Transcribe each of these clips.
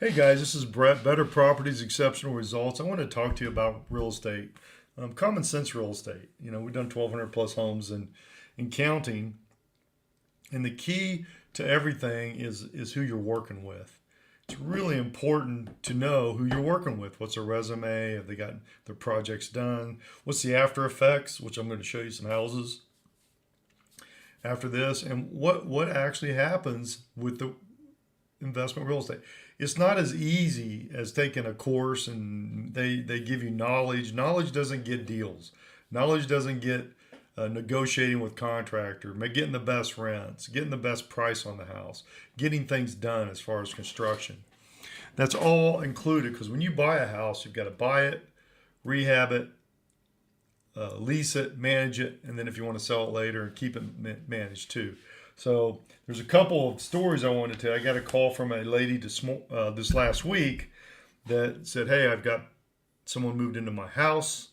Hey guys, this is Brett, Better Properties, Exceptional Results. I want to talk to you about real estate, common sense real estate. We've done 1,200 plus homes and counting. And the key to everything is who you're working with. It's really important to know who you're working with. What's their resume? Have they got their projects done? What's the after effects? Which I'm going to show you some houses after this, and what actually happens with the investment real estate. It's not as easy as taking a course and they give you knowledge. Knowledge doesn't get deals. Knowledge doesn't get negotiating with contractor, getting the best rents, getting the best price on the house, getting things done as far as construction. That's all included because when you buy a house, you've got to buy it, rehab it, lease it, manage it, and then if you want to sell it later and keep it managed too. So there's a couple of stories I wanted to tell. I got a call from a lady this last week that said, "Hey, I've got someone moved into my house.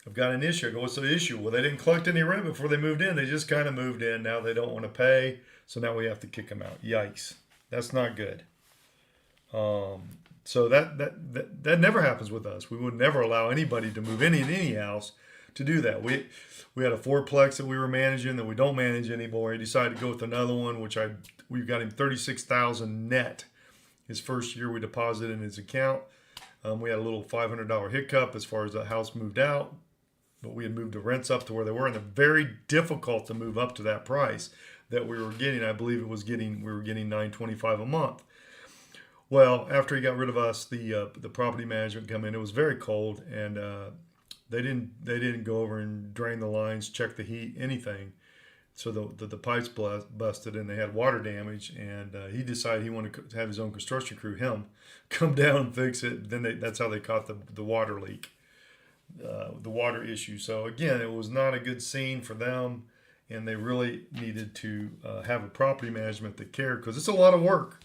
I've got an issue." I go, "What's the issue?" "Well, they didn't collect any rent before they moved in. They just kind of moved in. Now they don't want to pay, so now we have to kick them out." Yikes! That's not good. So that never happens with us. We would never allow anybody to move in any house to do that. We had a fourplex that we were managing that we don't manage anymore. He decided to go with another one, which we got him 36,000 net. His first year we deposited in his account. We had a little $500 hiccup as far as the house moved out, but we had moved the rents up to where they were, and they're very difficult to move up to that price that we were getting. I believe we were getting $925 a month. Well, after he got rid of us, the property management come in. It was very cold, and they didn't go over and drain the lines, check the heat, anything. So the pipes busted, and they had water damage. And he decided he wanted to have his own construction crew, come down and fix it. Then that's how they caught the water leak, the water issue. So again, it was not a good scene for them, and they really needed to have a property management that cared because it's a lot of work.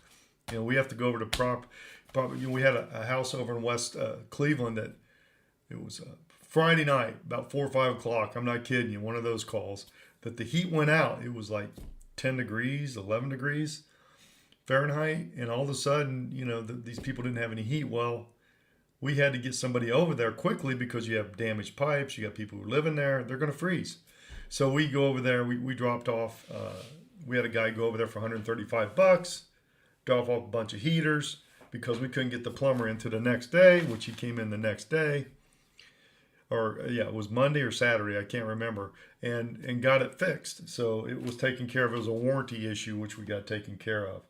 We have to go over to we had a house over in West Cleveland that it was Friday night, about 4 or 5 o'clock. I'm not kidding you. One of those calls that the heat went out. It was like 10 degrees, 11 degrees Fahrenheit. And all of a sudden, these people didn't have any heat. Well, we had to get somebody over there quickly because you have damaged pipes. You got people who live in there. They're going to freeze. So we go over there. We dropped off. We had a guy go over there for $135. Drop off a bunch of heaters because we couldn't get the plumber into the next day, which he came in the next day. Or yeah, it was Monday or Saturday, I can't remember, and got it fixed. So it was taken care of. It was a warranty issue, which we got taken care of.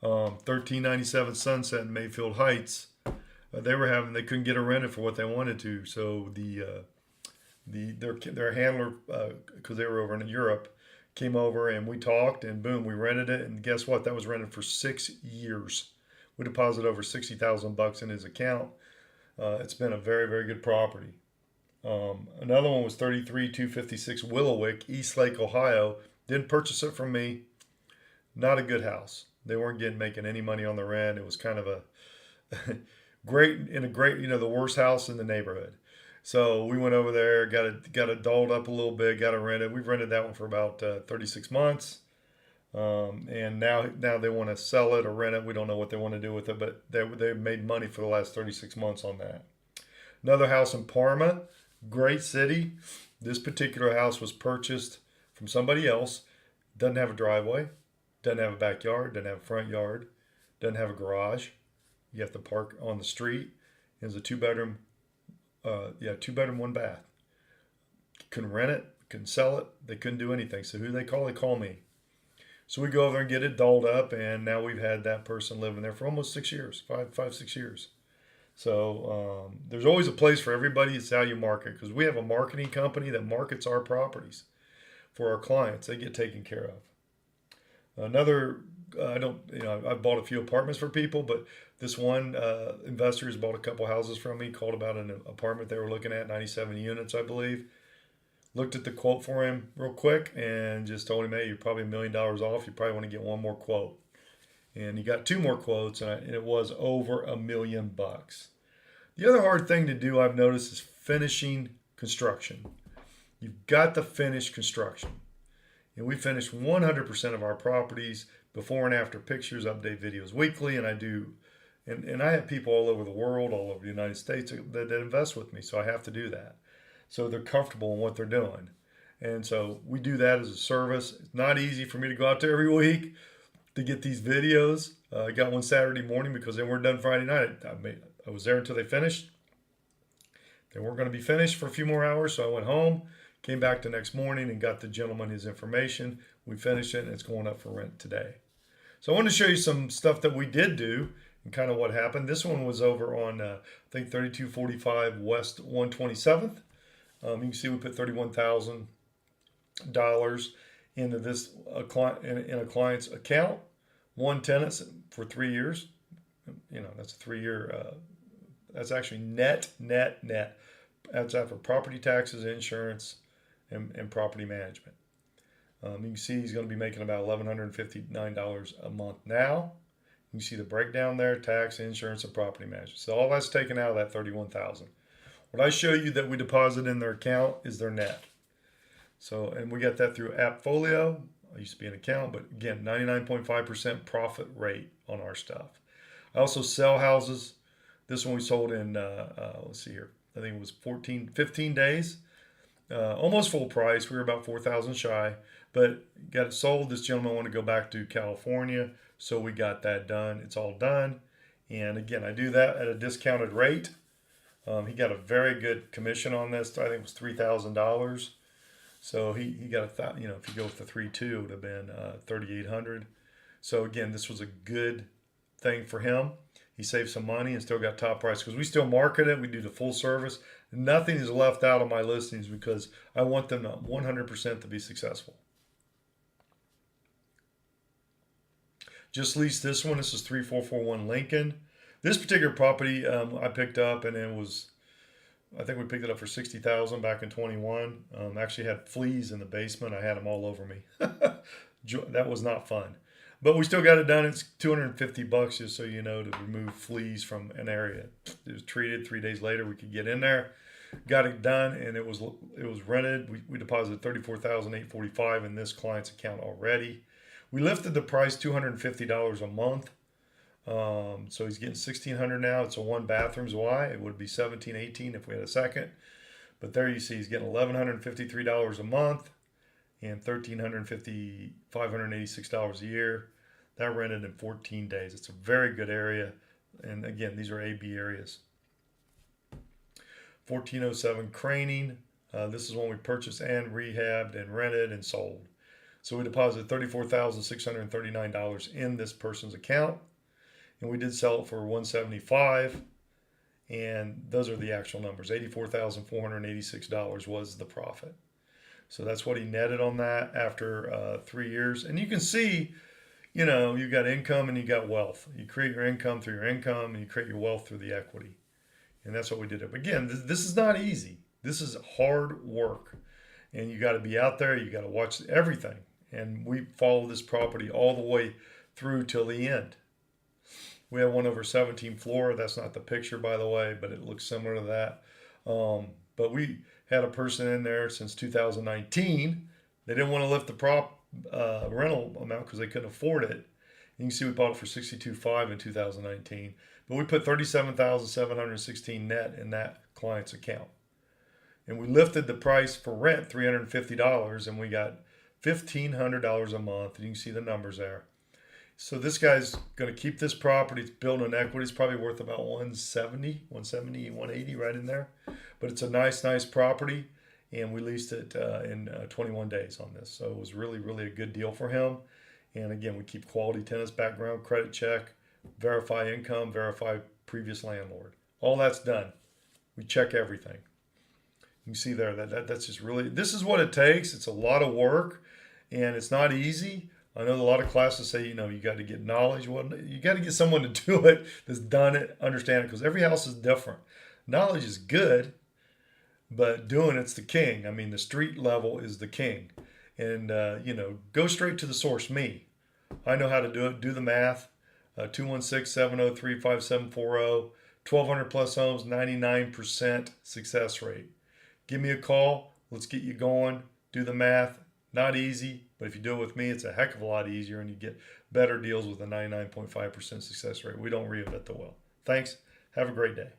1397 Sunset in Mayfield Heights. They couldn't get it rented for what they wanted to. So their handler, because they were over in Europe, came over and we talked, and boom, we rented it. And guess what? That was rented for 6 years. We deposited over $60,000 in his account. It's been a very, very good property. Another one was 33256 Willowick, East Lake, Ohio. Didn't purchase it from me. Not a good house. They weren't making any money on the rent. It was kind of a great, the worst house in the neighborhood. So we went over there, got it dolled up a little bit, got it rented. We've rented that one for about 36 months. And now they want to sell it or rent it. We don't know what they want to do with it, but they made money for the last 36 months on that. Another house in Parma, great city. This particular house was purchased from somebody else. Doesn't have a driveway, doesn't have a backyard, doesn't have a front yard, doesn't have a garage. You have to park on the street. It's a two-bedroom, 1 bath. Couldn't rent it, couldn't sell it. They couldn't do anything. So who they call? They call me. So we go over there and get it dolled up, and now we've had that person living there for almost 6 years, 6 years. So there's always a place for everybody. It's how you market, because we have a marketing company that markets our properties for our clients. They get taken care of. Another, I've bought a few apartments for people, but this one investor has bought a couple houses from me, called about an apartment they were looking at, 97 units, I believe. Looked at the quote for him real quick and just told him, "Hey, you're probably $1 million off. You probably want to get one more quote." And he got 2 more quotes, and it was over $1 million. The other hard thing to do, I've noticed, is finishing construction. You've got to finish construction. And we finished 100% of our properties before and after pictures, update videos weekly, and I do, and I have people all over the world, all over the United States that invest with me, so I have to do that. So they're comfortable in what they're doing. And so we do that as a service. It's not easy for me to go out there every week to get these videos. I got one Saturday morning because they weren't done Friday night. I was there until they finished. They weren't going to be finished for a few more hours, so I went home, came back the next morning and got the gentleman his information. We finished it and it's going up for rent today. So I wanted to show you some stuff that we did do and kind of what happened. This one was over on, I think, 3245 West 127th. You can see we put $31,000 into this client in a client's account. One tenant for 3 years. You know, that's a 3-year. That's actually net. That's after property taxes, insurance, and property management. You can see he's going to be making about $1,159 a month now. You can see the breakdown there: tax, insurance, and property management. So all that's taken out of that $31,000. What I show you that we deposit in their account is their net. So, and we got that through Appfolio. I used to be an account, but again, 99.5% profit rate on our stuff. I also sell houses. This one we sold in, let's see here, I think it was 15 days. Almost full price. We were about 4,000 shy, but got it sold. This gentleman wanted to go back to California, so we got that done. It's all done. And again, I do that at a discounted rate. He got a very good commission on this. I think it was $3,000. So he got if you go with the 3.2, it would have been 3,800. So again, this was a good thing for him. He saved some money and still got top price because we still market it. We do the full service. Nothing is left out of my listings because I want them 100% to be successful. Just leased this one. This is 3441 Lincoln. This particular property I picked up, and it was, I think we picked it up for $60,000 back in 21. Actually had fleas in the basement. I had them all over me. That was not fun. But we still got it done. It's $250 just so you know, to remove fleas from an area. It was treated. 3 days later we could get in there. Got it done, and it was rented. We deposited $34,845 in this client's account already. We lifted the price $250 a month. So he's getting $1,600 now. It's a 1 bathroom. Why? It would be $1,718 if we had a second. But there you see he's getting $1,153 a month and $586 a year. That rented in 14 days. It's a very good area. And again, these are AB areas. 1407 Craning. This is one we purchased and rehabbed and rented and sold. So we deposited $34,639 in this person's account. And we did sell it for $175, and those are the actual numbers. $84,486 was the profit. So that's what he netted on that after 3 years. And you can see, you know, you got income and you got wealth. You create your income through your income, and you create your wealth through the equity. And that's what we did. But again, this is not easy. This is hard work, and you got to be out there. You got to watch everything. And we follow this property all the way through till the end. We have one over 17th floor. That's not the picture, by the way, but it looks similar to that. But we had a person in there since 2019. They didn't want to lift the rental amount because they couldn't afford it. You can see we bought it for $62,500 in 2019. But we put $37,716 net in that client's account. And we lifted the price for rent $350, and we got $1,500 a month. And you can see the numbers there. So this guy's going to keep this property. It's building equity. It's probably worth about 170, 180 right in there. But it's a nice property, and we leased it in 21 days on this. So it was really a good deal for him. And again, we keep quality tenants, background, credit check, verify income, verify previous landlord. All that's done. We check everything. You can see there that's just really, this is what it takes. It's a lot of work, and it's not easy. I know a lot of classes say, you know, you got to get knowledge. Well, you got to get someone to do it that's done it, understand it, because every house is different. Knowledge is good, but doing it's the king. I mean, the street level is the king. And, you know, go straight to the source, me. I know how to do it. Do the math. 216-703-5740. 1,200 plus homes, 99% success rate. Give me a call. Let's get you going. Do the math. Not easy, but if you do it with me, it's a heck of a lot easier, and you get better deals with a 99.5% success rate. We don't reinvent the well. Thanks. Have a great day.